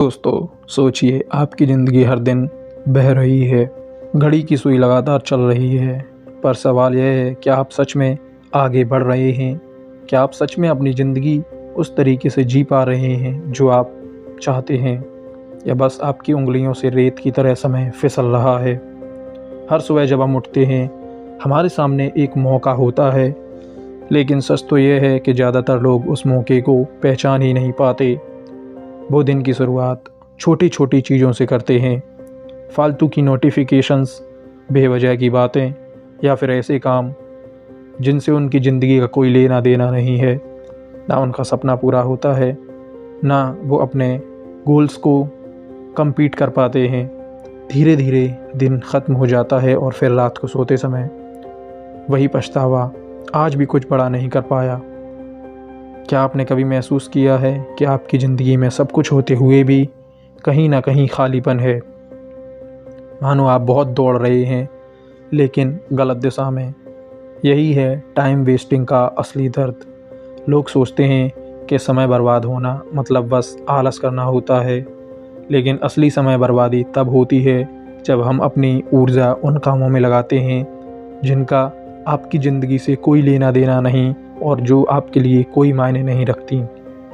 दोस्तों सोचिए, आपकी ज़िंदगी हर दिन बह रही है, घड़ी की सुई लगातार चल रही है, पर सवाल यह है कि आप सच में आगे बढ़ रहे हैं? क्या आप सच में अपनी ज़िंदगी उस तरीके से जी पा रहे हैं जो आप चाहते हैं, या बस आपकी उंगलियों से रेत की तरह समय फिसल रहा है? हर सुबह जब हम उठते हैं, हमारे सामने एक मौका होता है, लेकिन सच तो यह है कि ज़्यादातर लोग उस मौके को पहचान ही नहीं पाते। वो दिन की शुरुआत छोटी छोटी चीज़ों से करते हैं, फालतू की नोटिफिकेशंस, बेवजह की बातें, या फिर ऐसे काम जिनसे उनकी ज़िंदगी का कोई लेना देना नहीं है। ना उनका सपना पूरा होता है, ना वो अपने गोल्स को कंप्लीट कर पाते हैं। धीरे धीरे दिन ख़त्म हो जाता है और फिर रात को सोते समय वही पछतावा, आज भी कुछ बड़ा नहीं कर पाया। क्या आपने कभी महसूस किया है कि आपकी ज़िंदगी में सब कुछ होते हुए भी कहीं ना कहीं खालीपन है? मानो आप बहुत दौड़ रहे हैं, लेकिन गलत दिशा में। यही है टाइम वेस्टिंग का असली दर्द। लोग सोचते हैं कि समय बर्बाद होना मतलब बस आलस करना होता है, लेकिन असली समय बर्बादी तब होती है जब हम अपनी ऊर्जा उन कामों में लगाते हैं जिनका आपकी ज़िंदगी से कोई लेना देना नहीं और जो आपके लिए कोई मायने नहीं रखती।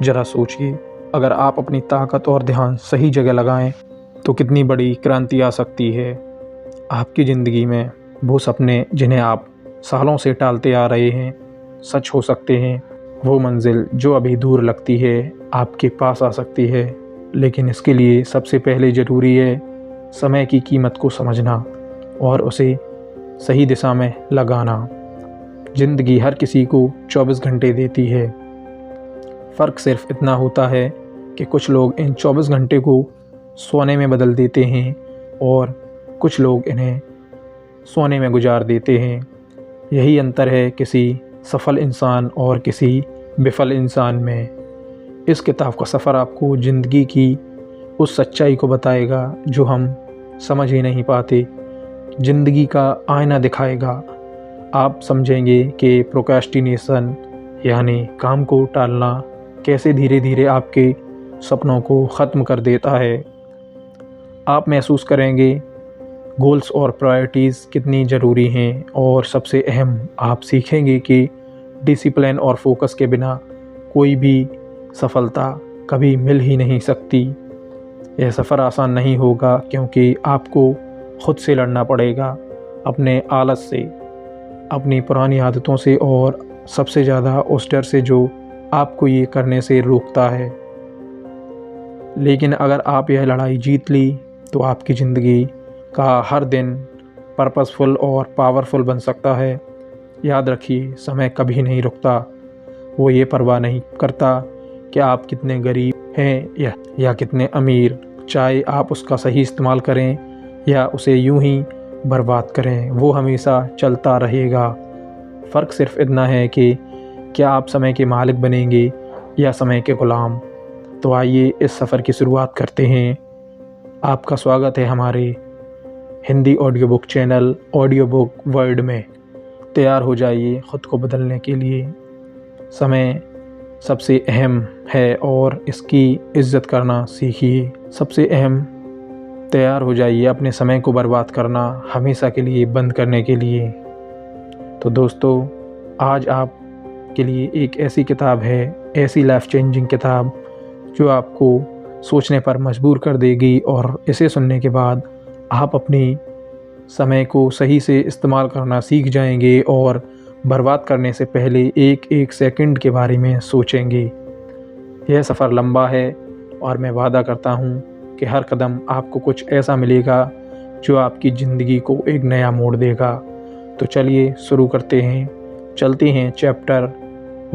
ज़रा सोचिए, अगर आप अपनी ताकत और ध्यान सही जगह लगाएं तो कितनी बड़ी क्रांति आ सकती है। आपकी ज़िंदगी में वो सपने जिन्हें आप सालों से टालते आ रहे हैं सच हो सकते हैं। वो मंजिल जो अभी दूर लगती है आपके पास आ सकती है, लेकिन इसके लिए सबसे पहले ज़रूरी है समय की कीमत को समझना और उसे सही दिशा में लगाना। ज़िंदगी हर किसी को 24 घंटे देती है। फ़र्क सिर्फ इतना होता है कि कुछ लोग इन 24 घंटे को सोने में बदल देते हैं और कुछ लोग इन्हें सोने में गुजार देते हैं। यही अंतर है किसी सफल इंसान और किसी विफल इंसान में। इस किताब का सफ़र आपको ज़िंदगी की उस सच्चाई को बताएगा जो हम समझ ही नहीं पाते। ज़िंदगी का आईना दिखाएगा। आप समझेंगे कि प्रोक्रेस्टिनेशन यानी काम को टालना कैसे धीरे धीरे आपके सपनों को ख़त्म कर देता है। आप महसूस करेंगे गोल्स और प्रायोरिटीज़ कितनी ज़रूरी हैं, और सबसे अहम आप सीखेंगे कि डिसिप्लिन और फोकस के बिना कोई भी सफलता कभी मिल ही नहीं सकती। यह सफ़र आसान नहीं होगा, क्योंकि आपको ख़ुद से लड़ना पड़ेगा, अपने आलस से, अपनी पुरानी आदतों से, और सबसे ज़्यादा उस डर से जो आपको ये करने से रोकता है। लेकिन अगर आप यह लड़ाई जीत ली तो आपकी ज़िंदगी का हर दिन पर्पसफुल और पावरफुल बन सकता है। याद रखिए, समय कभी नहीं रुकता। वो ये परवाह नहीं करता कि आप कितने गरीब हैं या कितने अमीर। चाहे आप उसका सही इस्तेमाल करें या उसे यूं ही बर्बाद करें, वो हमेशा चलता रहेगा। फ़र्क सिर्फ इतना है कि क्या आप समय के मालिक बनेंगे या समय के ग़ुलाम। तो आइए इस सफ़र की शुरुआत करते हैं। आपका स्वागत है हमारे Hindi audio book channel audio book world में। तैयार हो जाइए ख़ुद को बदलने के लिए। समय सबसे अहम है और इसकी इज़्ज़त करना सीखिए। सबसे अहम, तैयार हो जाइए अपने समय को बर्बाद करना हमेशा के लिए बंद करने के लिए। तो दोस्तों, आज आप के लिए एक ऐसी किताब है, ऐसी लाइफ चेंजिंग किताब जो आपको सोचने पर मजबूर कर देगी, और इसे सुनने के बाद आप अपनी समय को सही से इस्तेमाल करना सीख जाएंगे और बर्बाद करने से पहले एक एक सेकंड के बारे में सोचेंगे। यह सफ़र लंबा है और मैं वादा करता हूँ कि हर कदम आपको कुछ ऐसा मिलेगा जो आपकी ज़िंदगी को एक नया मोड़ देगा। तो चलिए शुरू करते हैं। चलते हैं चैप्टर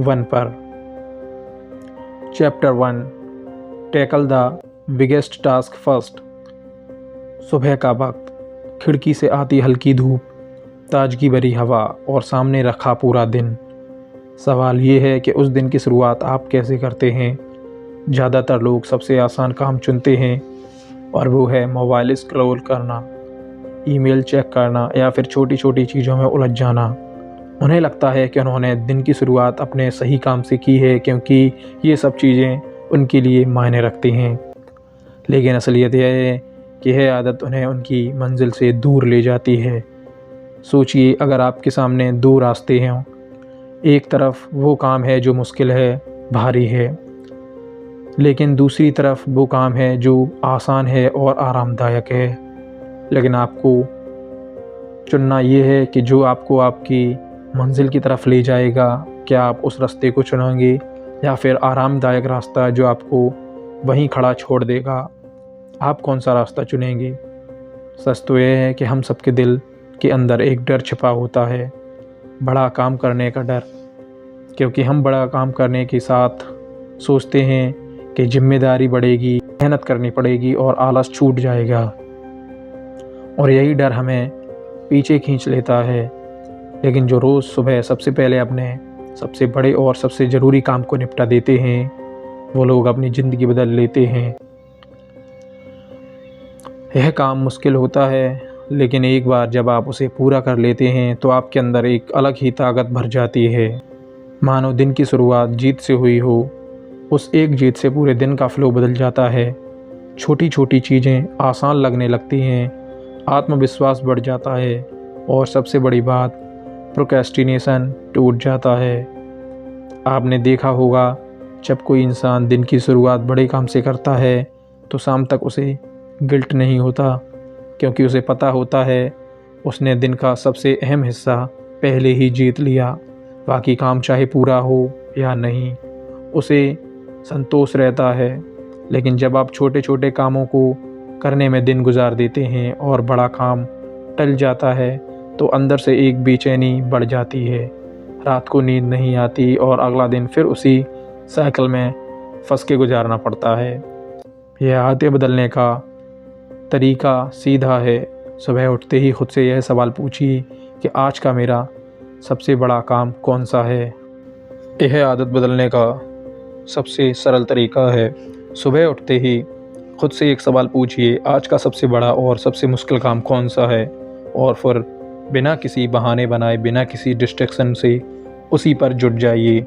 1 पर। Chapter 1, tackle the biggest task first. सुबह का वक्त, खिड़की से आती हल्की धूप, ताजगी भरी हवा और सामने रखा पूरा दिन। सवाल ये है कि उस दिन की शुरुआत आप कैसे करते हैं। ज़्यादातर लोग सबसे आसान काम चुनते हैं, और वो है मोबाइल स्क्रॉल करना, ईमेल चेक करना या फिर छोटी छोटी चीज़ों में उलझ जाना। उन्हें लगता है कि उन्होंने दिन की शुरुआत अपने सही काम से की है, क्योंकि ये सब चीज़ें उनके लिए मायने रखती हैं। लेकिन असलियत यह है कि यह आदत उन्हें उनकी मंजिल से दूर ले जाती है। सोचिए, अगर आपके सामने दो रास्ते हैं, एक तरफ वो काम है जो मुश्किल है, भारी है, लेकिन दूसरी तरफ वो काम है जो आसान है और आरामदायक है। लेकिन आपको चुनना ये है कि जो आपको आपकी मंजिल की तरफ ले जाएगा, क्या आप उस रास्ते को चुनेंगे या फिर आरामदायक रास्ता जो आपको वहीं खड़ा छोड़ देगा। आप कौन सा रास्ता चुनेंगे? सच तो यह है कि हम सबके दिल के अंदर एक डर छिपा होता है, बड़ा काम करने का डर, क्योंकि हम बड़ा काम करने के साथ सोचते हैं कि जिम्मेदारी बढ़ेगी, मेहनत करनी पड़ेगी और आलस छूट जाएगा, और यही डर हमें पीछे खींच लेता है। लेकिन जो रोज़ सुबह सबसे पहले अपने सबसे बड़े और सबसे ज़रूरी काम को निपटा देते हैं, वो लोग अपनी ज़िंदगी बदल लेते हैं। यह काम मुश्किल होता है, लेकिन एक बार जब आप उसे पूरा कर लेते हैं तो आपके अंदर एक अलग ही ताकत भर जाती है। मानो दिन की शुरुआत जीत से हुई हो। उस एक जीत से पूरे दिन का फ्लो बदल जाता है। छोटी छोटी चीज़ें आसान लगने लगती हैं, आत्मविश्वास बढ़ जाता है, और सबसे बड़ी बात, प्रोक्रेस्टिनेशन टूट जाता है। आपने देखा होगा, जब कोई इंसान दिन की शुरुआत बड़े काम से करता है तो शाम तक उसे गिल्ट नहीं होता, क्योंकि उसे पता होता है उसने दिन का सबसे अहम हिस्सा पहले ही जीत लिया। बाकी काम चाहे पूरा हो या नहीं, उसे संतोष रहता है। लेकिन जब आप छोटे छोटे कामों को करने में दिन गुजार देते हैं और बड़ा काम टल जाता है, तो अंदर से एक बेचैनी बढ़ जाती है। रात को नींद नहीं आती और अगला दिन फिर उसी साइकिल में फंस के गुजारना पड़ता है। यह आदतें बदलने का तरीका सीधा है। सुबह उठते ही खुद से यह सवाल पूछिए कि आज का मेरा सबसे बड़ा काम कौन सा है। यह आदत बदलने का सबसे सरल तरीका है। सुबह उठते ही खुद से एक सवाल पूछिए, आज का सबसे बड़ा और सबसे मुश्किल काम कौन सा है, और फिर बिना किसी बहाने बनाए, बिना किसी डिस्ट्रैक्शन से उसी पर जुट जाइए।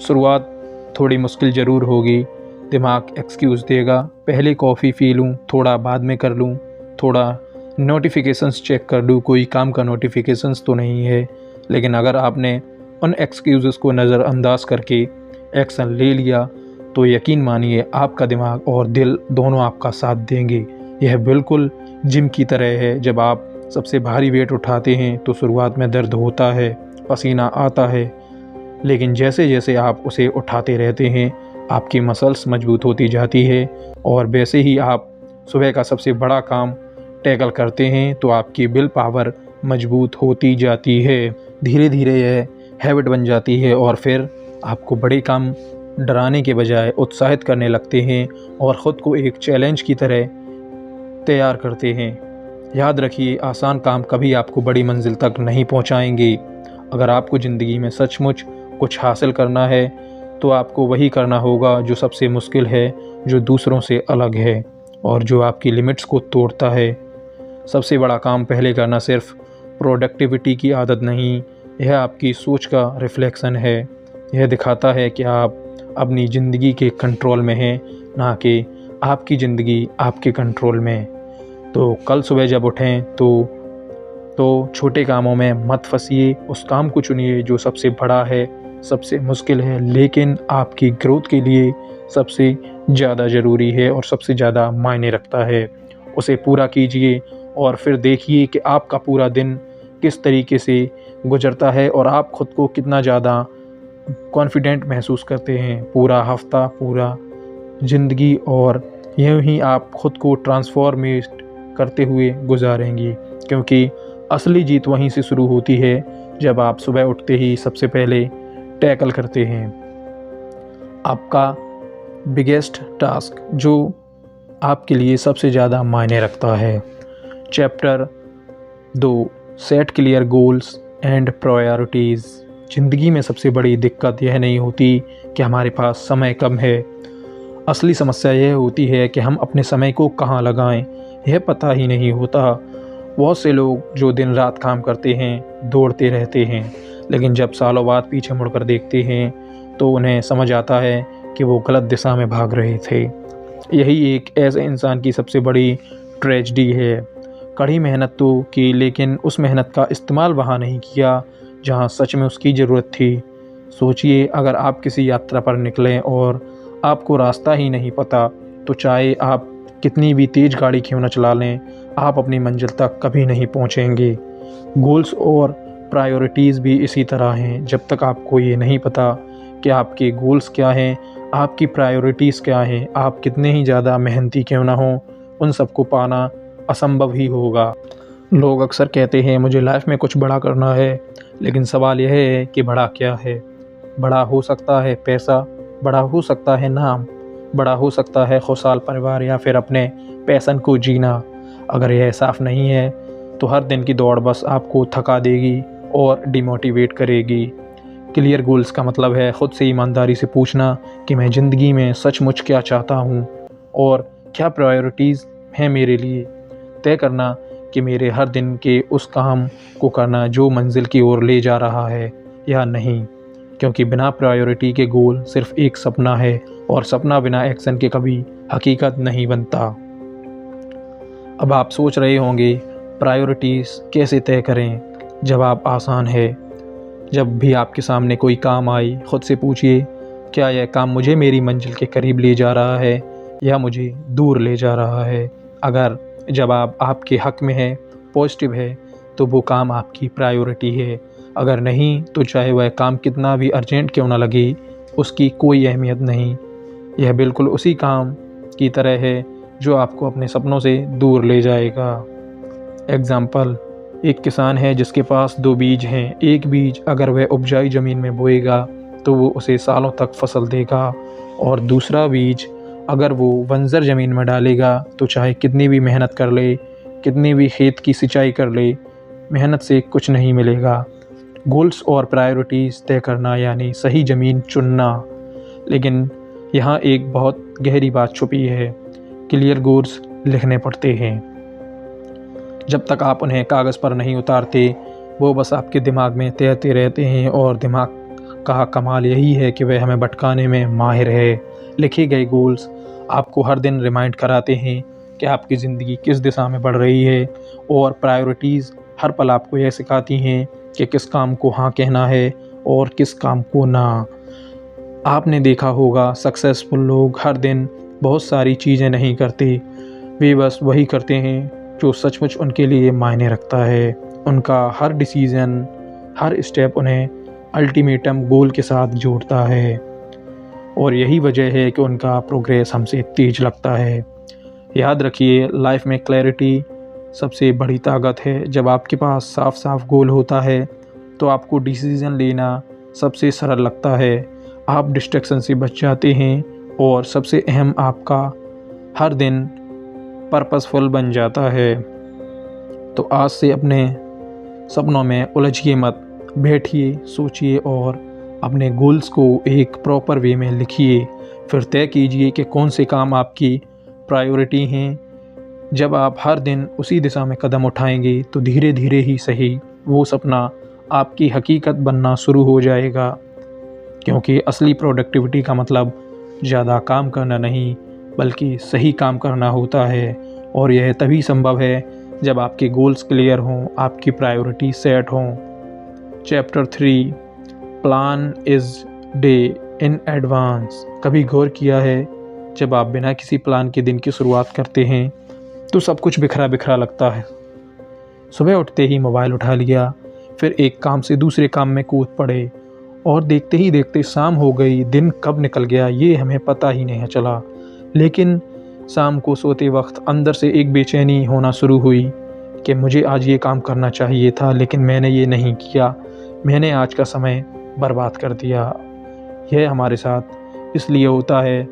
शुरुआत थोड़ी मुश्किल ज़रूर होगी, दिमाग एक्सक्यूज़ देगा, पहले कॉफ़ी पी लूँ, थोड़ा बाद में कर लूँ, थोड़ा नोटिफिकेशंस चेक कर लूँ, कोई काम का नोटिफिकेशंस तो नहीं है। लेकिन अगर आपने उन एक्सक्यूज़ को नज़रअंदाज करके एक्शन ले लिया, तो यकीन मानिए आपका दिमाग और दिल दोनों आपका साथ देंगे। यह बिल्कुल जिम की तरह है। जब आप सबसे भारी वेट उठाते हैं तो शुरुआत में दर्द होता है, पसीना आता है, लेकिन जैसे जैसे आप उसे उठाते रहते हैं, आपकी मसल्स मजबूत होती जाती है, और वैसे ही आप सुबह का सबसे बड़ा काम टैकल करते हैं तो आपकी विल पावर मजबूत होती जाती है। धीरे धीरे यह हैबिट बन जाती है, और फिर आपको बड़े काम डराने के बजाय उत्साहित करने लगते हैं और ख़ुद को एक चैलेंज की तरह तैयार करते हैं। याद रखिए, आसान काम कभी आपको बड़ी मंजिल तक नहीं पहुंचाएंगे। अगर आपको ज़िंदगी में सचमुच कुछ हासिल करना है तो आपको वही करना होगा जो सबसे मुश्किल है, जो दूसरों से अलग है और जो आपकी लिमिट्स को तोड़ता है। सबसे बड़ा काम पहले करना सिर्फ प्रोडक्टिविटी की आदत नहीं, यह आपकी सोच का रिफ्लेक्शन है। यह दिखाता है कि आप अपनी ज़िंदगी के कंट्रोल में हैं, ना कि आपकी ज़िंदगी आपके कंट्रोल में। तो कल सुबह जब उठें तो छोटे कामों में मत फंसिए, उस काम को चुनिए जो सबसे बड़ा है, सबसे मुश्किल है, लेकिन आपकी ग्रोथ के लिए सबसे ज़्यादा ज़रूरी है और सबसे ज़्यादा मायने रखता है। उसे पूरा कीजिए और फिर देखिए कि आपका पूरा दिन किस तरीके से गुजरता है और आप ख़ुद को कितना ज़्यादा कॉन्फिडेंट महसूस करते हैं। पूरा हफ्ता, पूरा ज़िंदगी, और यूँ ही आप ख़ुद को ट्रांसफॉर्मेट करते हुए गुजारेंगी, क्योंकि असली जीत वहीं से शुरू होती है जब आप सुबह उठते ही सबसे पहले टैकल करते हैं आपका बिगेस्ट टास्क, जो आपके लिए सबसे ज़्यादा मायने रखता है। Chapter 2, set clear goals and priorities. ज़िंदगी में सबसे बड़ी दिक्कत यह नहीं होती कि हमारे पास समय कम है, असली समस्या यह होती है कि हम अपने समय को कहाँ लगाएं, यह पता ही नहीं होता। बहुत से लोग जो दिन रात काम करते हैं, दौड़ते रहते हैं, लेकिन जब सालों बाद पीछे मुड़कर देखते हैं तो उन्हें समझ आता है कि वो गलत दिशा में भाग रहे थे। यही एक ऐसे इंसान की सबसे बड़ी ट्रेजेडी है। कड़ी मेहनत तो की, लेकिन उस मेहनत का इस्तेमाल वहाँ नहीं किया जहाँ सच में उसकी ज़रूरत थी। सोचिए, अगर आप किसी यात्रा पर निकलें और आपको रास्ता ही नहीं पता, तो चाहे आप कितनी भी तेज़ गाड़ी क्यों न चला लें, आप अपनी मंजिल तक कभी नहीं पहुँचेंगे। गोल्स और प्रायोरिटीज़ भी इसी तरह हैं। जब तक आपको ये नहीं पता कि आपके गोल्स क्या हैं, आपकी प्रायोरिटीज़ क्या हैं, आप कितने ही ज़्यादा मेहनती क्यों ना हों, उन सबको पाना असंभव ही होगा। लोग अक्सर कहते हैं मुझे लाइफ में कुछ बड़ा करना है, लेकिन सवाल यह है कि बड़ा क्या है। बड़ा हो सकता है पैसा, बड़ा हो सकता है नाम, बड़ा हो सकता है खुशहाल परिवार, या फिर अपने पैशन को जीना। अगर यह साफ नहीं है तो हर दिन की दौड़ बस आपको थका देगी और डिमोटिवेट करेगी। क्लियर गोल्स का मतलब है खुद से ईमानदारी से पूछना कि मैं ज़िंदगी में सचमुच क्या चाहता हूँ और क्या प्रायोरिटीज़ हैं मेरे लिए। तय करना कि मेरे हर दिन के उस काम को करना जो मंजिल की ओर ले जा रहा है या नहीं, क्योंकि बिना प्रायोरिटी के गोल सिर्फ एक सपना है, और सपना बिना एक्शन के कभी हकीकत नहीं बनता। अब आप सोच रहे होंगे प्रायोरिटीज़ कैसे तय करें। जवाब आसान है। जब भी आपके सामने कोई काम आए, खुद से पूछिए क्या यह काम मुझे मेरी मंजिल के करीब ले जा रहा है या मुझे दूर ले जा रहा है। अगर जवाब आपके हक़ में है, पॉजिटिव है, तो वो काम आपकी प्रायोरिटी है। अगर नहीं, तो चाहे वह काम कितना भी अर्जेंट क्यों ना लगे, उसकी कोई अहमियत नहीं। यह बिल्कुल उसी काम की तरह है जो आपको अपने सपनों से दूर ले जाएगा। एग्ज़ाम्पल, एक किसान है जिसके पास 2 बीज हैं। एक बीज अगर वह उपजाऊ ज़मीन में बोएगा तो वो उसे सालों तक फसल देगा, और दूसरा बीज अगर वो बंजर ज़मीन में डालेगा तो चाहे कितनी भी मेहनत कर ले, कितनी भी खेत की सिंचाई कर ले, मेहनत से कुछ नहीं मिलेगा। गोल्स और प्रायोरिटीज़ तय करना यानी सही ज़मीन चुनना। लेकिन यहाँ एक बहुत गहरी बात छुपी है। क्लियर गोल्स लिखने पड़ते हैं। जब तक आप उन्हें कागज़ पर नहीं उतारते, वो बस आपके दिमाग में तैरते रहते हैं, और दिमाग का कमाल यही है कि वह हमें भटकाने में माहिर है। लिखे गए गोल्स आपको हर दिन रिमाइंड कराते हैं कि आपकी ज़िंदगी किस दिशा में बढ़ रही है, और प्रायोरिटीज़ हर पल आपको यह सिखाती हैं कि किस काम को हाँ कहना है और किस काम को ना। आपने देखा होगा सक्सेसफुल लोग हर दिन बहुत सारी चीज़ें नहीं करते, वे बस वही करते हैं जो सचमुच उनके लिए मायने रखता है। उनका हर डिसीज़न, हर स्टेप उन्हें अल्टीमेटम गोल के साथ जोड़ता है, और यही वजह है कि उनका प्रोग्रेस हमसे तेज लगता है। याद रखिए, लाइफ में क्लैरिटी सबसे बड़ी ताकत है। जब आपके पास साफ साफ गोल होता है तो आपको डिसीज़न लेना सबसे सरल लगता है। आप डिस्ट्रैक्शन से बच जाते हैं, और सबसे अहम, आपका हर दिन पर्पसफुल बन जाता है। तो आज से अपने सपनों में उलझिए मत, बैठिए, सोचिए और अपने गोल्स को एक प्रॉपर वे में लिखिए। फिर तय कीजिए कि कौन से काम आपकी प्रायोरिटी हैं। जब आप हर दिन उसी दिशा में कदम उठाएंगे तो धीरे धीरे ही सही वो सपना आपकी हकीकत बनना शुरू हो जाएगा, क्योंकि असली प्रोडक्टिविटी का मतलब ज़्यादा काम करना नहीं, बल्कि सही काम करना होता है। और यह तभी संभव है जब आपके गोल्स क्लियर हों, आपकी प्रायोरिटी सेट हों। Chapter 3, plan is day in advance. कभी गौर किया है, जब आप बिना किसी प्लान के दिन की शुरुआत करते हैं तो सब कुछ बिखरा बिखरा लगता है। सुबह उठते ही मोबाइल उठा लिया, फिर एक काम से दूसरे काम में कूद पड़े, और देखते ही देखते शाम हो गई। दिन कब निकल गया ये हमें पता ही नहीं चला। लेकिन शाम को सोते वक्त अंदर से एक बेचैनी होना शुरू हुई कि मुझे आज ये काम करना चाहिए था, लेकिन मैंने ये नहीं किया, मैंने आज का समय बर्बाद कर दिया। यह हमारे साथ इसलिए होता है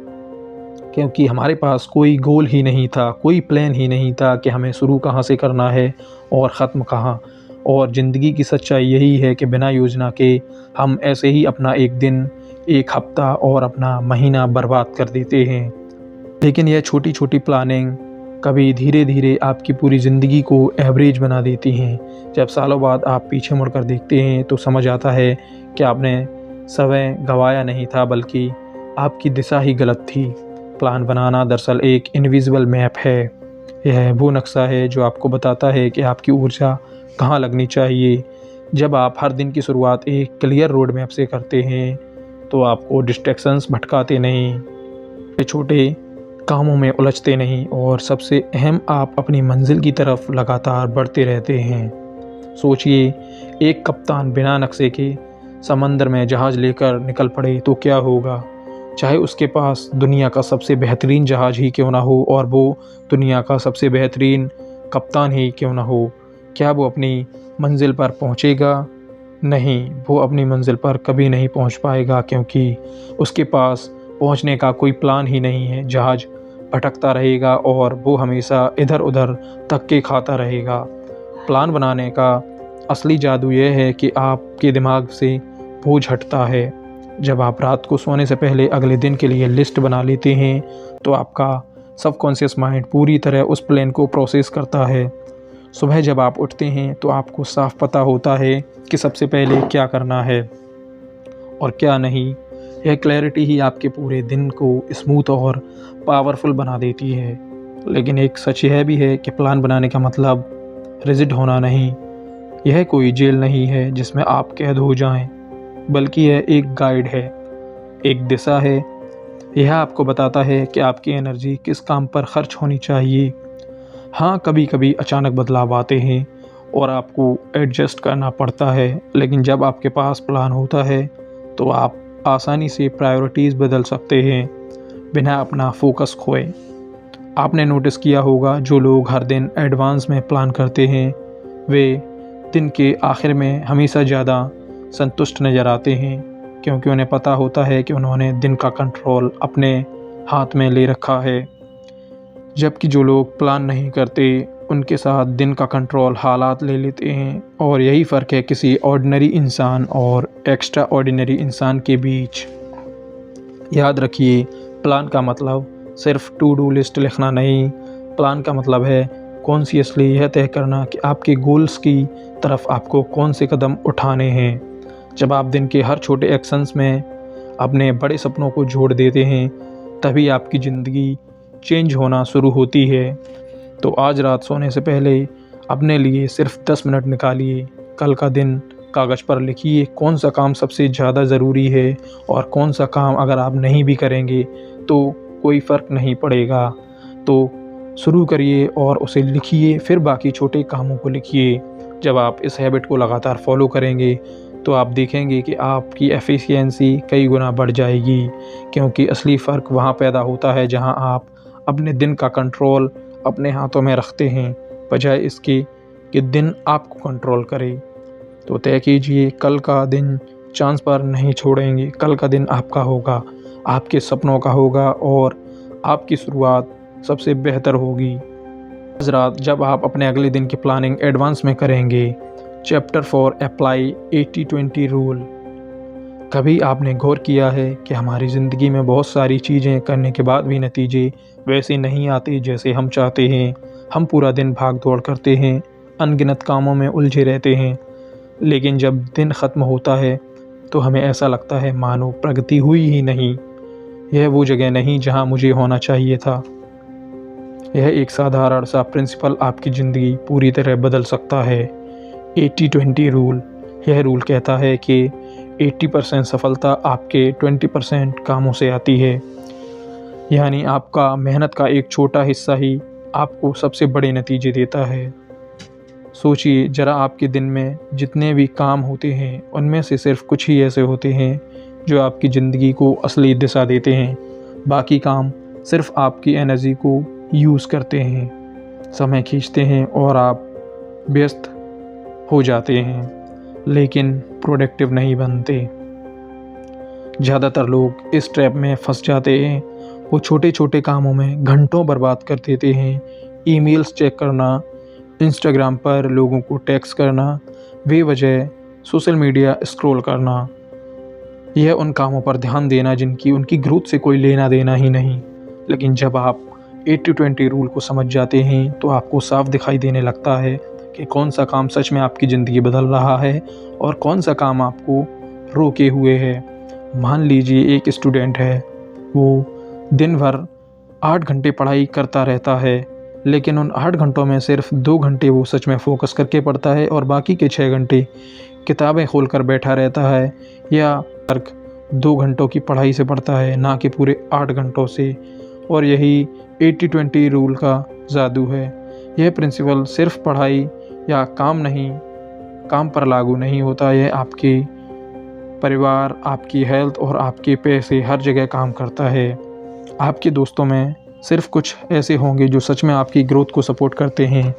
क्योंकि हमारे पास कोई गोल ही नहीं था, कोई प्लान ही नहीं था कि हमें शुरू कहाँ से करना है और ख़त्म कहाँ। और ज़िंदगी की सच्चाई यही है कि बिना योजना के हम ऐसे ही अपना एक दिन, एक हफ्ता और अपना महीना बर्बाद कर देते हैं। लेकिन यह छोटी छोटी प्लानिंग कभी धीरे धीरे आपकी पूरी ज़िंदगी को एवरेज बना देती हैं। जब सालों बाद आप पीछे मुड़कर देखते हैं तो समझ आता है कि आपने समय गंवाया नहीं था, बल्कि आपकी दिशा ही गलत थी। प्लान बनाना दरअसल एक इनविजिबल मैप है। यह वो नक्शा है जो आपको बताता है कि आपकी ऊर्जा कहाँ लगनी चाहिए। जब आप हर दिन की शुरुआत एक क्लियर रोड मैप से करते हैं तो आपको डिस्ट्रैक्शंस भटकाते नहीं, छोटे कामों में उलझते नहीं और सबसे अहम, आप अपनी मंजिल की तरफ लगातार बढ़ते रहते हैं। सोचिए, एक कप्तान बिना नक्शे के समंदर में जहाज़ लेकर निकल पड़े तो क्या होगा? चाहे उसके पास दुनिया का सबसे बेहतरीन जहाज़ ही क्यों ना हो और वो दुनिया का सबसे बेहतरीन कप्तान ही क्यों ना हो, क्या वो अपनी मंजिल पर पहुंचेगा? नहीं, वो अपनी मंजिल पर कभी नहीं पहुंच पाएगा, क्योंकि उसके पास पहुंचने का कोई प्लान ही नहीं है। जहाज़ भटकता रहेगा और वो हमेशा इधर उधर धक्के खाता रहेगा। प्लान बनाने का असली जादू यह है कि आपके दिमाग से बोझ हटता है। जब आप रात को सोने से पहले अगले दिन के लिए लिस्ट बना लेते हैं तो आपका सबकॉन्शियस माइंड पूरी तरह उस प्लान को प्रोसेस करता है। सुबह जब आप उठते हैं तो आपको साफ पता होता है कि सबसे पहले क्या करना है और क्या नहीं। यह क्लैरिटी ही आपके पूरे दिन को स्मूथ और पावरफुल बना देती है। लेकिन एक सच यह भी है कि प्लान बनाने का मतलब रिजिड होना नहीं। यह कोई जेल नहीं है जिसमें आप कैद हो जाएं, बल्कि यह एक गाइड है, एक दिशा है। यह आपको बताता है कि आपकी एनर्जी किस काम पर खर्च होनी चाहिए। हाँ, कभी कभी अचानक बदलाव आते हैं और आपको एडजस्ट करना पड़ता है, लेकिन जब आपके पास प्लान होता है तो आप आसानी से प्रायोरिटीज़ बदल सकते हैं बिना अपना फोकस खोए। आपने नोटिस किया होगा, जो लोग हर दिन एडवांस में प्लान करते हैं वे दिन के आखिर में हमेशा ज़्यादा संतुष्ट नज़र आते हैं, क्योंकि उन्हें पता होता है कि उन्होंने दिन का कंट्रोल अपने हाथ में ले रखा है। जबकि जो लोग प्लान नहीं करते उनके साथ दिन का कंट्रोल हालात ले लेते हैं। और यही फ़र्क है किसी ऑर्डिनरी इंसान और एक्स्ट्रा ऑर्डिनरी इंसान के बीच। याद रखिए, प्लान का मतलब सिर्फ टू डू लिस्ट लिखना नहीं। प्लान का मतलब है कॉन्शियसली यह तय करना कि आपके गोल्स की तरफ आपको कौन से कदम उठाने हैं। जब आप दिन के हर छोटे एक्शंस में अपने बड़े सपनों को जोड़ देते हैं तभी आपकी ज़िंदगी चेंज होना शुरू होती है। तो आज रात सोने से पहले अपने लिए सिर्फ 10 मिनट निकालिए। कल का दिन कागज़ पर लिखिए कौन सा काम सबसे ज़्यादा ज़रूरी है और कौन सा काम अगर आप नहीं भी करेंगे तो कोई फ़र्क नहीं पड़ेगा। तो शुरू करिए और उसे लिखिए, फिर बाकी छोटे कामों को लिखिए। जब आप इस हैबिट को लगातार फॉलो करेंगे तो आप देखेंगे कि आपकी एफिशिएंसी कई गुना बढ़ जाएगी, क्योंकि असली फ़र्क वहाँ पैदा होता है जहाँ आप अपने दिन का कंट्रोल अपने हाथों में रखते हैं, बजाय इसके कि दिन आपको कंट्रोल करे। तो तय कीजिए, कल का दिन चांस पर नहीं छोड़ेंगे। कल का दिन आपका होगा, आपके सपनों का होगा और आपकी शुरुआत सबसे बेहतर होगी। आज रात जब आप अपने अगले दिन की प्लानिंग एडवांस में करेंगे। Chapter 4, apply 80-20 rule. कभी आपने गौर किया है कि हमारी ज़िंदगी में बहुत सारी चीज़ें करने के बाद भी नतीजे वैसे नहीं आते जैसे हम चाहते हैं। हम पूरा दिन भाग दौड़ करते हैं, अनगिनत कामों में उलझे रहते हैं, लेकिन जब दिन ख़त्म होता है तो हमें ऐसा लगता है मानो प्रगति हुई ही नहीं। यह वो जगह नहीं जहां मुझे होना चाहिए था। यह एक साधारण सा प्रिंसिपल आपकी ज़िंदगी पूरी तरह बदल सकता है। 80-20 रूल। यह रूल कहता है कि 80% सफलता आपके 20% कामों से आती है। यानी आपका मेहनत का एक छोटा हिस्सा ही आपको सबसे बड़े नतीजे देता है। सोचिए ज़रा, आपके दिन में जितने भी काम होते हैं उनमें से सिर्फ कुछ ही ऐसे होते हैं जो आपकी ज़िंदगी को असली दिशा देते हैं। बाकी काम सिर्फ आपकी एनर्जी को यूज़ करते हैं, समय खींचते हैं और आप व्यस्त हो जाते हैं, लेकिन प्रोडक्टिव नहीं बनते। ज़्यादातर लोग इस ट्रैप में फंस जाते हैं। वो छोटे छोटे कामों में घंटों बर्बाद कर देते हैं। ईमेल्स चेक करना, इंस्टाग्राम पर लोगों को टेक्स्ट करना, बेवजह सोशल मीडिया स्क्रॉल करना। यह उन कामों पर ध्यान देना जिनकी उनकी ग्रोथ से कोई लेना देना ही नहीं। लेकिन जब आप 80-20 रूल को समझ जाते हैं तो आपको साफ दिखाई देने लगता है कि कौन सा काम सच में आपकी ज़िंदगी बदल रहा है और कौन सा काम आपको रोके हुए है। मान लीजिए एक स्टूडेंट है, वो दिन भर 8 घंटे पढ़ाई करता रहता है, लेकिन उन 8 घंटों में सिर्फ 2 घंटे वो सच में फ़ोकस करके पढ़ता है और बाकी के 6 घंटे किताबें खोल कर बैठा रहता है या फर्क 2 घंटों की पढ़ाई से पढ़ता है, ना कि पूरे 8 घंटों से। और यही 80-20 रूल का जादू है। यह प्रिंसिपल सिर्फ पढ़ाई या काम पर लागू नहीं होता, यह आपके परिवार, आपकी हेल्थ और आपके पैसे हर जगह काम करता है। आपके दोस्तों में सिर्फ कुछ ऐसे होंगे जो सच में आपकी ग्रोथ को सपोर्ट करते हैं।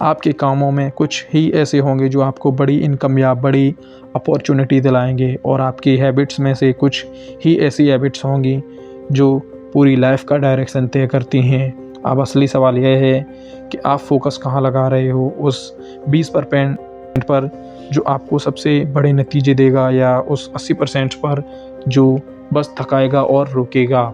आपके कामों में कुछ ही ऐसे होंगे जो आपको बड़ी इनकम या बड़ी अपॉर्चुनिटी दिलाएंगे, और आपकी हैबिट्स में से कुछ ही ऐसी हैबिट्स होंगी जो पूरी लाइफ का डायरेक्शन तय करती हैं। अब असली सवाल यह है कि आप फोकस कहाँ लगा रहे हो, उस 20% पर जो आपको सबसे बड़े नतीजे देगा या उस 80% पर जो बस थकाएगा और रोकेगा।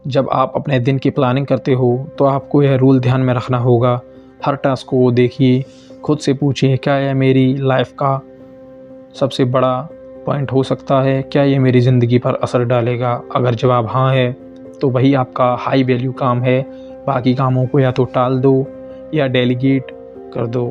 जब आप अपने दिन की प्लानिंग करते हो तो आपको यह रूल ध्यान में रखना होगा। हर टास्क को देखिए, खुद से पूछिए क्या यह मेरी लाइफ का सबसे बड़ा पॉइंट हो सकता है, क्या ये मेरी ज़िंदगी पर असर डालेगा। अगर जवाब हाँ है तो वही आपका हाई वैल्यू काम है। बाकी कामों को या तो टाल दो या डेलीगेट कर दो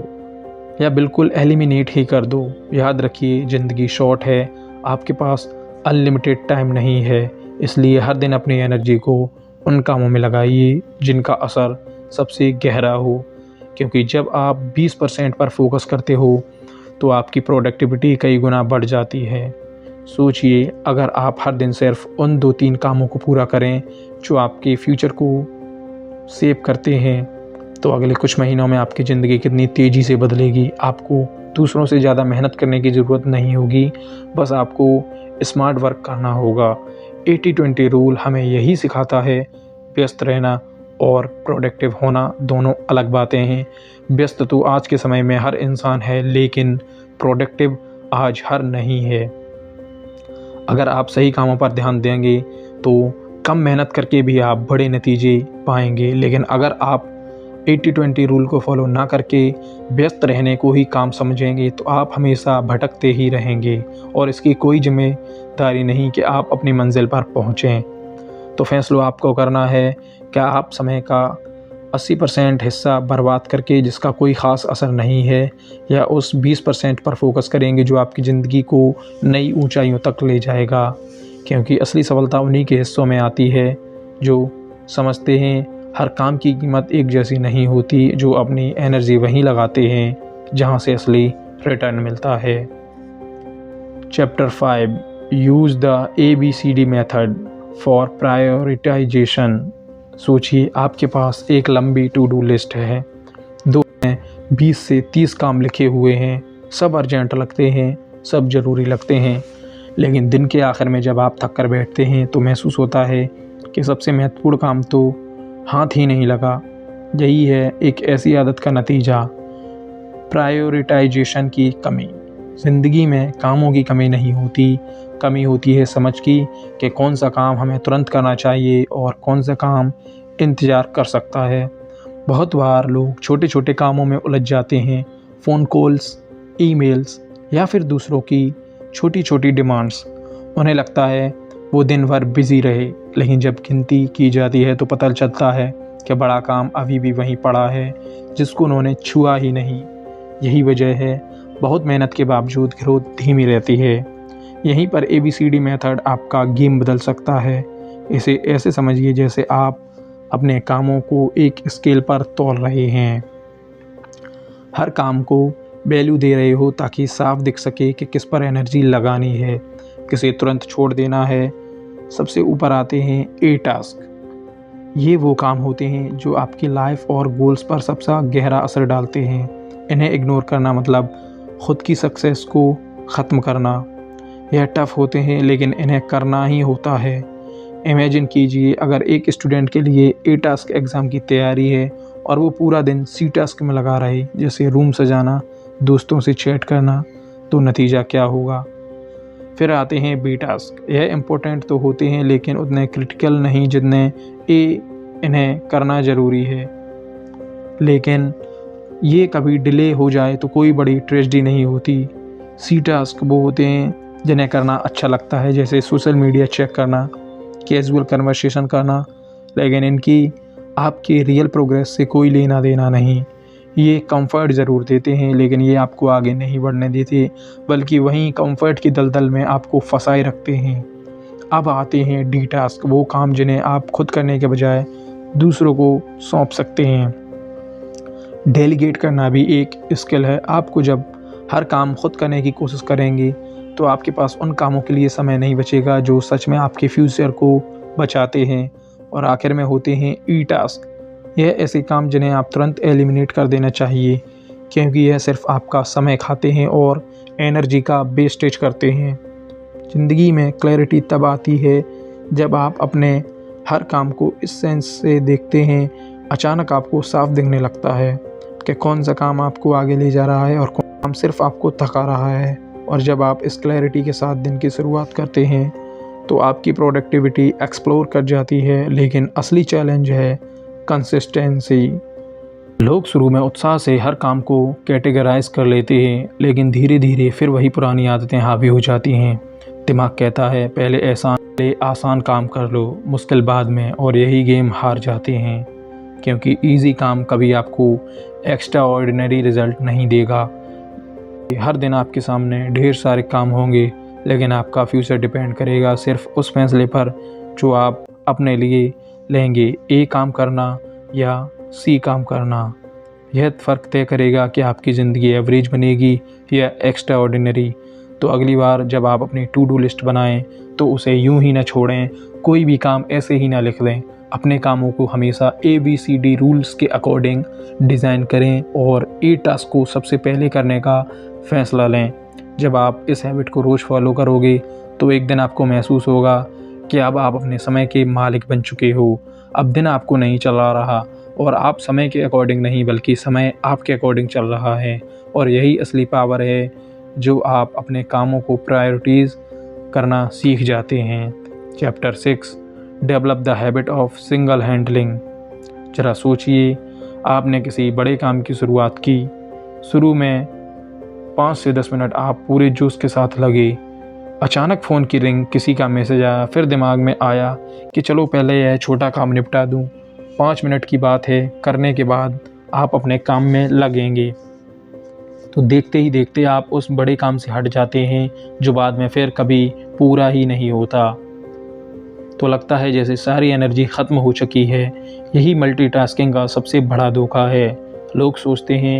या बिल्कुल एलिमिनेट ही कर दो। याद रखिए, ज़िंदगी शॉर्ट है, आपके पास अनलिमिटेड टाइम नहीं है, इसलिए हर दिन अपनी एनर्जी को उन कामों में लगाइए जिनका असर सबसे गहरा हो। क्योंकि जब आप 20% पर फोकस करते हो तो आपकी प्रोडक्टिविटी कई गुना बढ़ जाती है। सोचिए, अगर आप हर दिन सिर्फ उन 2-3 कामों को पूरा करें जो आपके फ्यूचर को सेव करते हैं, तो अगले कुछ महीनों में आपकी ज़िंदगी कितनी तेज़ी से बदलेगी। आपको दूसरों से ज़्यादा मेहनत करने की ज़रूरत नहीं होगी, बस आपको स्मार्ट वर्क करना होगा। 80-20 रूल हमें यही सिखाता है। व्यस्त रहना और प्रोडक्टिव होना दोनों अलग बातें हैं। व्यस्त तो आज के समय में हर इंसान है, लेकिन प्रोडक्टिव आज हर नहीं है। अगर आप सही कामों पर ध्यान देंगे तो कम मेहनत करके भी आप बड़े नतीजे पाएंगे। लेकिन अगर आप 80-20 रूल को फॉलो ना करके व्यस्त रहने को ही काम समझेंगे तो आप हमेशा भटकते ही रहेंगे और इसकी कोई जिम्मेदारी नहीं कि आप अपनी मंजिल पर पहुँचें। तो फैसला आपको करना है, क्या आप समय का 80% हिस्सा बर्बाद करके जिसका कोई ख़ास असर नहीं है, या उस 20% पर फोकस करेंगे जो आपकी ज़िंदगी को नई ऊंचाइयों तक ले जाएगा। क्योंकि असली सफलता उन्हीं के हिस्सों में आती है जो समझते हैं हर काम की कीमत एक जैसी नहीं होती, जो अपनी एनर्जी वहीं लगाते हैं जहां से असली रिटर्न मिलता है। Chapter 5 use the ABCD method for prioritisation. सोचिए, आपके पास एक लंबी टू डू लिस्ट है, 20 से 30 काम लिखे हुए हैं, सब अर्जेंट लगते हैं, सब ज़रूरी लगते हैं। लेकिन दिन के आखिर में जब आप थक कर बैठते हैं तो महसूस होता है कि सबसे महत्वपूर्ण काम तो हाथ ही नहीं लगा। यही है एक ऐसी आदत का नतीजा, प्रायोरिटाइजेशन की कमी। ज़िंदगी में कामों की कमी नहीं होती, कमी होती है समझ की कि कौन सा काम हमें तुरंत करना चाहिए और कौन सा काम इंतज़ार कर सकता है। बहुत बार लोग छोटे छोटे कामों में उलझ जाते हैं, फ़ोन कॉल्स, ईमेल्स या फिर दूसरों की छोटी छोटी डिमांड्स। उन्हें लगता है वो दिन भर बिज़ी रहे, लेकिन जब गिनती की जाती है तो पता चलता है कि बड़ा काम अभी भी वहीं पड़ा है जिसको उन्होंने छुआ ही नहीं। यही वजह है बहुत मेहनत के बावजूद ग्रोथ धीमी रहती है। यहीं पर ABCD मेथड आपका गेम बदल सकता है। इसे ऐसे समझिए जैसे आप अपने कामों को एक स्केल पर तौल रहे हैं। हर काम को वैल्यू दे रहे हो ताकि साफ दिख सके कि किस पर एनर्जी लगानी है, किसे तुरंत छोड़ देना है। सबसे ऊपर आते हैं A टास्क। ये वो काम होते हैं जो आपकी लाइफ और गोल्स पर सबसे गहरा असर डालते हैं। इन्हें इग्नोर करना मतलब ख़ुद की सक्सेस को ख़त्म करना। यह टफ़ होते हैं लेकिन इन्हें करना ही होता है। इमेजिन कीजिए, अगर एक स्टूडेंट के लिए A टास्क एग्ज़ाम की तैयारी है और वो पूरा दिन C टास्क में लगा रहे, जैसे रूम सजाना, दोस्तों से चैट करना, तो नतीजा क्या होगा। फिर आते हैं B टास्क। यह इम्पोर्टेंट तो होते हैं लेकिन उतने क्रिटिकल नहीं जितने A। इन्हें करना ज़रूरी है, लेकिन ये कभी डिले हो जाए तो कोई बड़ी ट्रेजेडी नहीं होती। C टास्क वो होते हैं जिन्हें करना अच्छा लगता है, जैसे सोशल मीडिया चेक करना, कैजुअल कन्वर्सेशन करना लेकिन इनकी आपके रियल प्रोग्रेस से कोई लेना देना नहीं। ये कंफर्ट ज़रूर देते हैं लेकिन ये आपको आगे नहीं बढ़ने देते, बल्कि वहीं कंफर्ट की दलदल में आपको फंसाए रखते हैं। अब आते हैं डी टास्क, वो काम जिन्हें आप खुद करने के बजाय दूसरों को सौंप सकते हैं। डेलीगेट करना भी एक स्किल है। आपको जब हर काम खुद करने की कोशिश करेंगे तो आपके पास उन कामों के लिए समय नहीं बचेगा जो सच में आपके फ्यूचर को बचाते हैं। और आखिर में होते हैं ई टास्क। यह ऐसे काम जिन्हें आप तुरंत एलिमिनेट कर देना चाहिए, क्योंकि यह सिर्फ आपका समय खाते हैं और एनर्जी का वेस्टेज करते हैं। ज़िंदगी में क्लैरिटी तब आती है जब आप अपने हर काम को इस सेंस से देखते हैं। अचानक आपको साफ दिखने लगता है कि कौन सा काम आपको आगे ले जा रहा है और कौन काम सिर्फ आपको थका रहा है। और जब आप इस क्लैरिटी के साथ दिन की शुरुआत करते हैं तो आपकी प्रोडक्टिविटी एक्सप्लोर कर जाती है। लेकिन असली चैलेंज है कंसिस्टेंसी। लोग शुरू में उत्साह से हर काम को कैटेगराइज कर लेते हैं, लेकिन धीरे धीरे फिर वही पुरानी आदतें हावी हो जाती हैं। दिमाग कहता है पहले आसान काम कर लो, मुश्किल बाद में, और यही गेम हार जाते हैं। क्योंकि इजी काम कभी आपको एक्स्ट्रा ऑर्डिनरी रिज़ल्ट नहीं देगा। हर दिन आपके सामने ढेर सारे काम होंगे, लेकिन आपका फ्यूचर डिपेंड करेगा सिर्फ उस फैसले पर जो आप अपने लिए लेंगे। ए काम करना या सी काम करना, यह फ़र्क तय करेगा कि आपकी ज़िंदगी एवरेज बनेगी या एक्स्ट्रा ऑर्डिनरी। तो अगली बार जब आप अपनी टू डू लिस्ट बनाएं तो उसे यूं ही ना छोड़ें। कोई भी काम ऐसे ही ना लिख दें। अपने कामों को हमेशा ABCD रूल्स के अकॉर्डिंग डिज़ाइन करें और ए टास्क को सबसे पहले करने का फ़ैसला लें। जब आप इस हैबिट को रोज़ फॉलो करोगे तो एक दिन आपको महसूस होगा कि अब आप अपने समय के मालिक बन चुके हो। अब दिन आपको नहीं चला रहा और आप समय के अकॉर्डिंग नहीं, बल्कि समय आपके अकॉर्डिंग चल रहा है। और यही असली पावर है जो आप अपने कामों को प्रायोरिटीज़ करना सीख जाते हैं। Chapter 6, develop the habit of single handling. ज़रा सोचिए, आपने किसी बड़े काम की शुरुआत की। शुरू में 5 से 10 मिनट आप पूरे जोश के साथ लगे। अचानक फ़ोन की रिंग, किसी का मैसेज आया, फिर दिमाग में आया कि चलो पहले यह छोटा काम निपटा दूं। 5 मिनट की बात है, करने के बाद आप अपने काम में लगेंगे। तो देखते ही देखते आप उस बड़े काम से हट जाते हैं जो बाद में फिर कभी पूरा ही नहीं होता। तो लगता है जैसे सारी एनर्जी ख़त्म हो चुकी है। यही मल्टीटास्किंग का सबसे बड़ा धोखा है। लोग सोचते हैं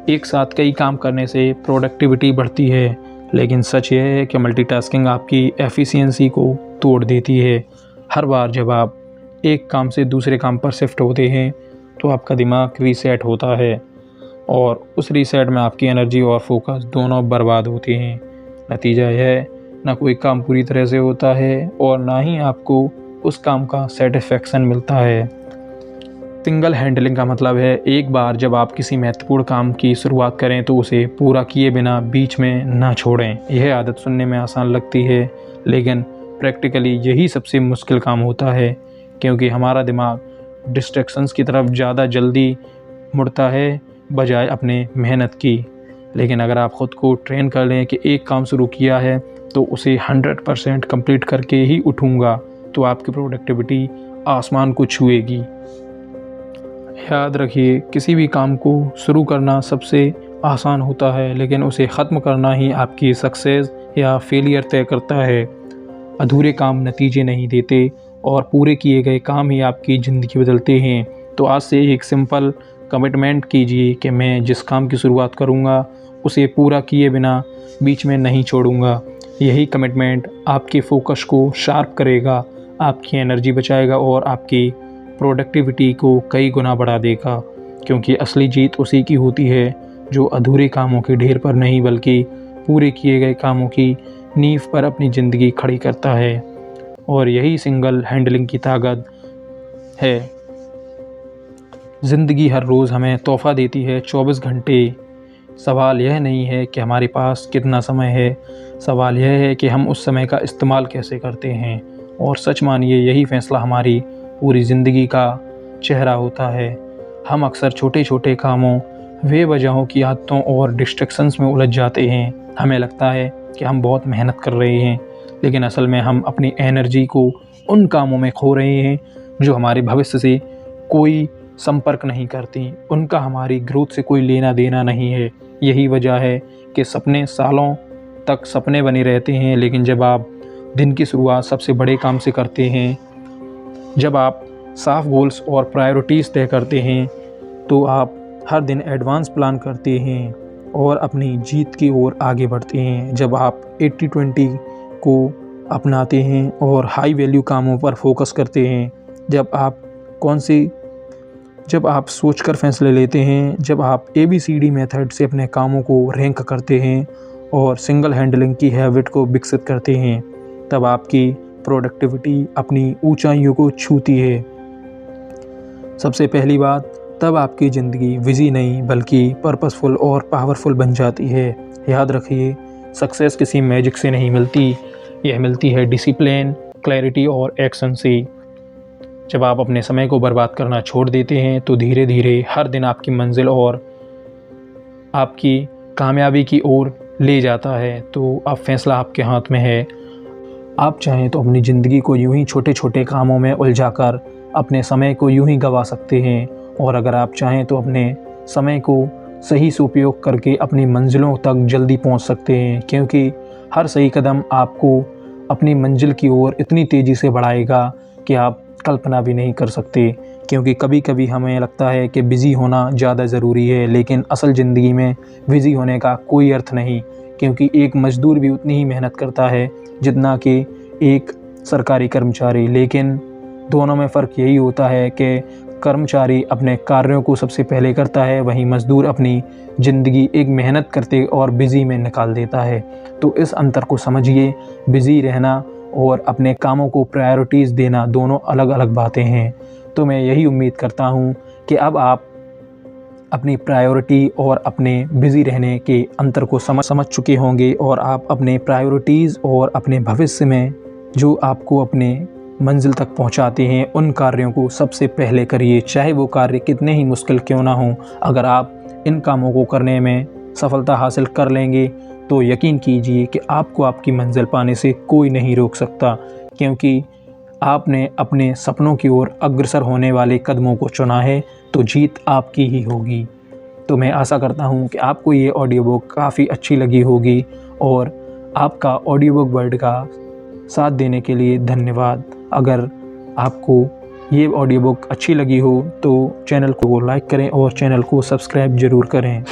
एक साथ कई काम करने से प्रोडक्टिविटी बढ़ती है, लेकिन सच यह है कि मल्टीटास्किंग आपकी एफिशिएंसी को तोड़ देती है। हर बार जब आप एक काम से दूसरे काम पर शिफ्ट होते हैं तो आपका दिमाग रीसेट होता है और उस रीसेट में आपकी एनर्जी और फोकस दोनों बर्बाद होते हैं। नतीजा यह है, ना कोई काम पूरी तरह से होता है और ना ही आपको उस काम का सेटिस्फेक्शन मिलता है। सिंगल हैंडलिंग का मतलब है एक बार जब आप किसी महत्वपूर्ण काम की शुरुआत करें तो उसे पूरा किए बिना बीच में ना छोड़ें। यह आदत सुनने में आसान लगती है, लेकिन प्रैक्टिकली यही सबसे मुश्किल काम होता है, क्योंकि हमारा दिमाग डिस्ट्रैक्शंस की तरफ ज़्यादा जल्दी मुड़ता है बजाय अपने मेहनत की। लेकिन अगर आप ख़ुद को ट्रेन कर लें कि एक काम शुरू किया है तो उसे 100% कंप्लीट करके ही उठूँगा, तो आपकी प्रोडक्टिविटी आसमान को छुएगी। याद रखिए, किसी भी काम को शुरू करना सबसे आसान होता है, लेकिन उसे ख़त्म करना ही आपकी सक्सेस या फेलियर तय करता है। अधूरे काम नतीजे नहीं देते और पूरे किए गए काम ही आपकी ज़िंदगी बदलते हैं। तो आज से एक सिंपल कमिटमेंट कीजिए कि मैं जिस काम की शुरुआत करूँगा उसे पूरा किए बिना बीच में नहीं छोड़ूंगा। यही कमिटमेंट आपके फोकस को शार्प करेगा, आपकी एनर्जी बचाएगा और आपकी प्रोडक्टिविटी को कई गुना बढ़ा देगा। क्योंकि असली जीत उसी की होती है जो अधूरे कामों के ढेर पर नहीं, बल्कि पूरे किए गए कामों की नींव पर अपनी ज़िंदगी खड़ी करता है। और यही सिंगल हैंडलिंग की ताकत है। ज़िंदगी हर रोज़ हमें तोहफ़ा देती है 24 घंटे। सवाल यह नहीं है कि हमारे पास कितना समय है, सवाल यह है कि हम उस समय का इस्तेमाल कैसे करते हैं। और सच मानिए, यही फ़ैसला हमारी पूरी ज़िंदगी का चेहरा होता है। हम अक्सर छोटे छोटे कामों, बेवजहों की आदतों और डिस्ट्रैक्शंस में उलझ जाते हैं। हमें लगता है कि हम बहुत मेहनत कर रहे हैं, लेकिन असल में हम अपनी एनर्जी को उन कामों में खो रहे हैं जो हमारे भविष्य से कोई संपर्क नहीं करती, उनका हमारी ग्रोथ से कोई लेना देना नहीं है। यही वजह है कि सपने सालों तक सपने बने रहते हैं, लेकिन जब आप दिन की शुरुआत सबसे बड़े काम से करते हैं, जब आप साफ गोल्स और प्रायोरिटीज़ तय करते हैं, तो आप हर दिन एडवांस प्लान करते हैं और अपनी जीत की ओर आगे बढ़ते हैं। जब आप 80-20 को अपनाते हैं और हाई वैल्यू कामों पर फोकस करते हैं, जब आप सोचकर फैसले लेते हैं, जब आप ABCD मेथड से अपने कामों को रैंक करते हैं और सिंगल हैंडलिंग की हैबिट को विकसित करते हैं, तब आपकी प्रोडक्टिविटी अपनी ऊंचाइयों को छूती है। सबसे पहली बात, तब आपकी ज़िंदगी बिजी नहीं बल्कि पर्पसफुल और पावरफुल बन जाती है। याद रखिए, सक्सेस किसी मैजिक से नहीं मिलती, यह मिलती है डिसिप्लिन, क्लैरिटी और एक्शन से। जब आप अपने समय को बर्बाद करना छोड़ देते हैं, तो धीरे धीरे हर दिन आपकी मंजिल और आपकी कामयाबी की ओर ले जाता है। तो अब फैसला आपके हाथ में है। आप चाहें तो अपनी ज़िंदगी को यूं ही छोटे छोटे कामों में उलझाकर अपने समय को यूं ही गंवा सकते हैं, और अगर आप चाहें तो अपने समय को सही से उपयोग करके अपनी मंजिलों तक जल्दी पहुंच सकते हैं, क्योंकि हर सही कदम आपको अपनी मंजिल की ओर इतनी तेज़ी से बढ़ाएगा कि आप कल्पना भी नहीं कर सकते। क्योंकि कभी कभी हमें लगता है कि बिज़ी होना ज़्यादा ज़रूरी है, लेकिन असल ज़िंदगी में बिज़ी होने का कोई अर्थ नहीं, क्योंकि एक मज़दूर भी उतनी ही मेहनत करता है जितना कि एक सरकारी कर्मचारी। लेकिन दोनों में फ़र्क यही होता है कि कर्मचारी अपने कार्यों को सबसे पहले करता है, वहीं मज़दूर अपनी ज़िंदगी एक मेहनत करते और बिज़ी में निकाल देता है। तो इस अंतर को समझिए। बिज़ी रहना और अपने कामों को प्रायोरिटीज़ देना दोनों अलग अलग बातें हैं। तो मैं यही उम्मीद करता हूँ कि अब आप अपनी प्रायोरिटी और अपने बिज़ी रहने के अंतर को समझ चुके होंगे, और आप अपने प्रायोरिटीज़ और अपने भविष्य में जो आपको अपने मंजिल तक पहुंचाते हैं, उन कार्यों को सबसे पहले करिए, चाहे वो कार्य कितने ही मुश्किल क्यों ना हो। अगर आप इन कामों को करने में सफलता हासिल कर लेंगे, तो यकीन कीजिए कि आपको आपकी मंजिल पाने से कोई नहीं रोक सकता, क्योंकि आपने अपने सपनों की ओर अग्रसर होने वाले कदमों को चुना है, तो जीत आपकी ही होगी। तो मैं आशा करता हूँ कि आपको ये ऑडियो बुक काफ़ी अच्छी लगी होगी, और आपका ऑडियो बुक वर्ल्ड का साथ देने के लिए धन्यवाद। अगर आपको ये ऑडियो बुक अच्छी लगी हो तो चैनल को लाइक करें और चैनल को सब्सक्राइब ज़रूर करें।